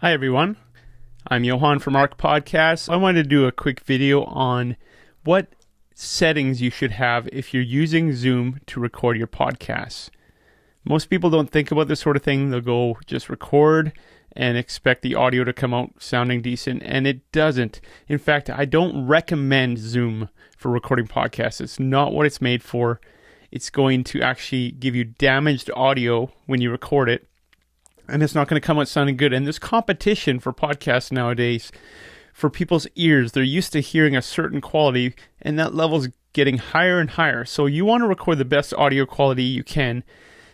Hi everyone, I'm Johan from ARC Podcasts. I wanted to do a quick video on what settings you should have if you're using Zoom to record your podcasts. Most people don't think about this sort of thing. They'll go just record and expect the audio to come out sounding decent, and it doesn't. In fact, I don't recommend Zoom for recording podcasts. It's not what it's made for. It's going to actually give you damaged audio when you record it, and it's not going to come out sounding good. And there's competition for podcasts nowadays for people's ears. They're used to hearing a certain quality, and that level's getting higher and higher. So you want to record the best audio quality you can.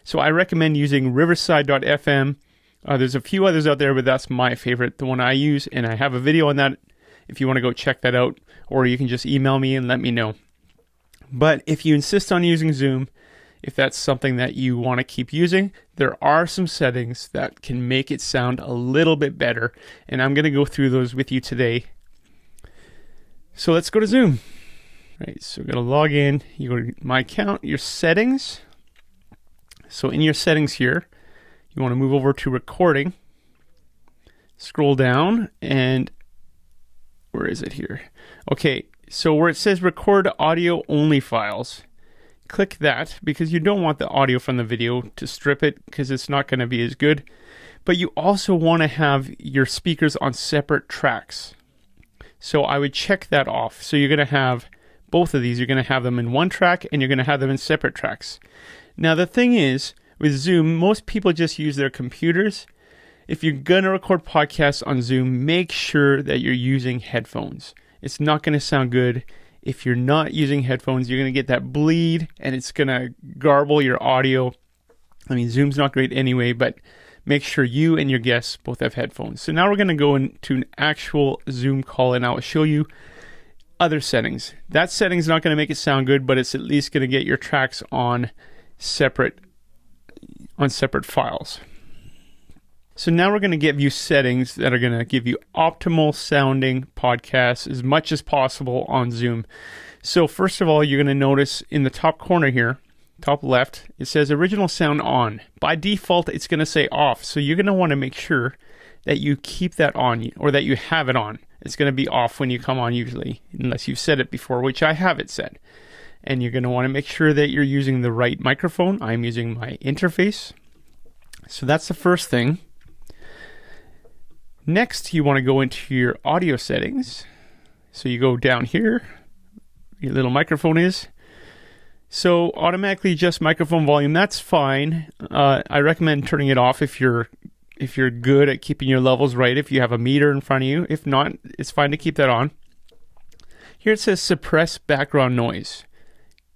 So I recommend using riverside.fm. There's a few others out there, but that's my favorite, the one I use, and I have a video on that if you want to go check that out, or you can just email me and let me know. But if you insist on using Zoom, if that's something that you want to keep using, there are some settings that can make it sound a little bit better, and I'm going to go through those with you today. So let's go to Zoom. All right, so we're going to log in. You go to my account, your settings. So in your settings here, you want to move over to recording. Scroll down, and where is it here? Okay, so where it says record audio only files, click that because you don't want the audio from the video to strip it because it's not going to be as good. But you also want to have your speakers on separate tracks. So I would check that off. So you're going to have both of these. You're going to have them in one track and you're going to have them in separate tracks. Now the thing is, with Zoom, most people just use their computers. If you're going to record podcasts on Zoom, make sure that you're using headphones. It's not going to sound good. If you're not using headphones, you're going to get that bleed and it's going to garble your audio. I mean, Zoom's not great anyway, but make sure you and your guests both have headphones. So now we're going to go into an actual Zoom call and I'll show you other settings. That setting's not going to make it sound good, but it's at least going to get your tracks on separate files. So now we're going to give you settings that are going to give you optimal sounding podcasts as much as possible on Zoom. So first of all, you're going to notice in the top corner here, top left, it says original sound on. By default, it's going to say off. So you're going to want to make sure that you keep that on or that you have it on. It's going to be off when you come on usually, unless you've set it before, which I have it set. And you're going to want to make sure that you're using the right microphone. I'm using my interface. So that's the first thing. Next, you want to go into your audio settings. So you go down here, your little microphone is. So automatically adjust microphone volume, that's fine. I recommend turning it off if you're good at keeping your levels right, if you have a meter in front of you. If not, it's fine to keep that on. Here it says suppress background noise.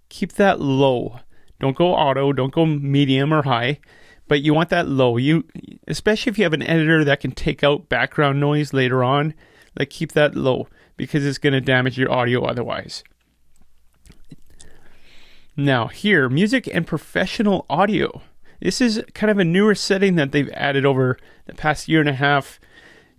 Keep that low. Don't go auto, don't go medium or high. But you want that low. Especially if you have an editor that can take out background noise later on, like keep that low because it's going to damage your audio otherwise. Now here, music and professional audio. This is kind of a newer setting that they've added over the past year and a half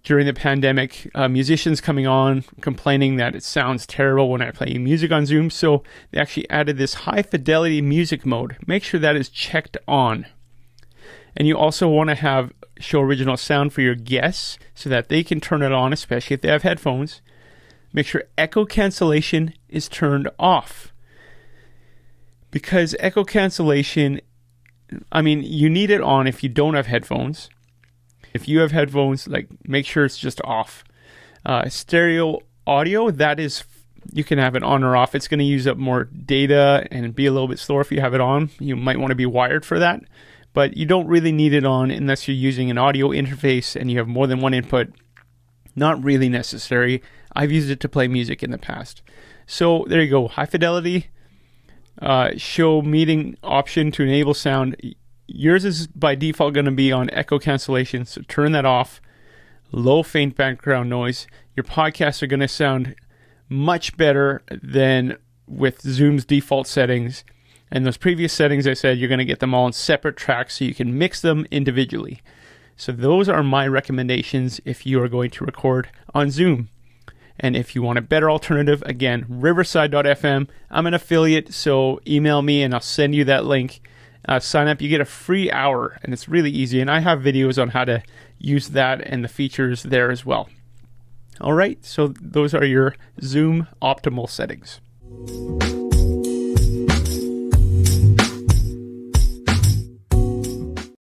during the pandemic. Musicians coming on complaining that it sounds terrible when I play music on Zoom. So they actually added this high fidelity music mode. Make sure that is checked on. And you also want to show original sound for your guests so that they can turn it on, especially if they have headphones. Make sure echo cancellation is turned off. Because echo cancellation, I mean, you need it on if you don't have headphones. If you have headphones, make sure it's just off. Stereo audio, that is, you can have it on or off. It's going to use up more data and be a little bit slower if you have it on. You might want to be wired for that. But you don't really need it on unless you're using an audio interface and you have more than one input. Not really necessary. I've used it to play music in the past. So there you go. High fidelity. Show meeting option to enable sound. Yours is by default going to be on echo cancellation. So turn that off. Low faint background noise. Your podcasts are going to sound much better than with Zoom's default settings. And those previous settings, I said, you're going to get them all in separate tracks so you can mix them individually. So those are my recommendations if you are going to record on Zoom. And if you want a better alternative, again, riverside.fm. I'm an affiliate, so email me and I'll send you that link sign up. You get a free hour, and it's really easy. And I have videos on how to use that and the features there as well. All right, so those are your Zoom optimal settings.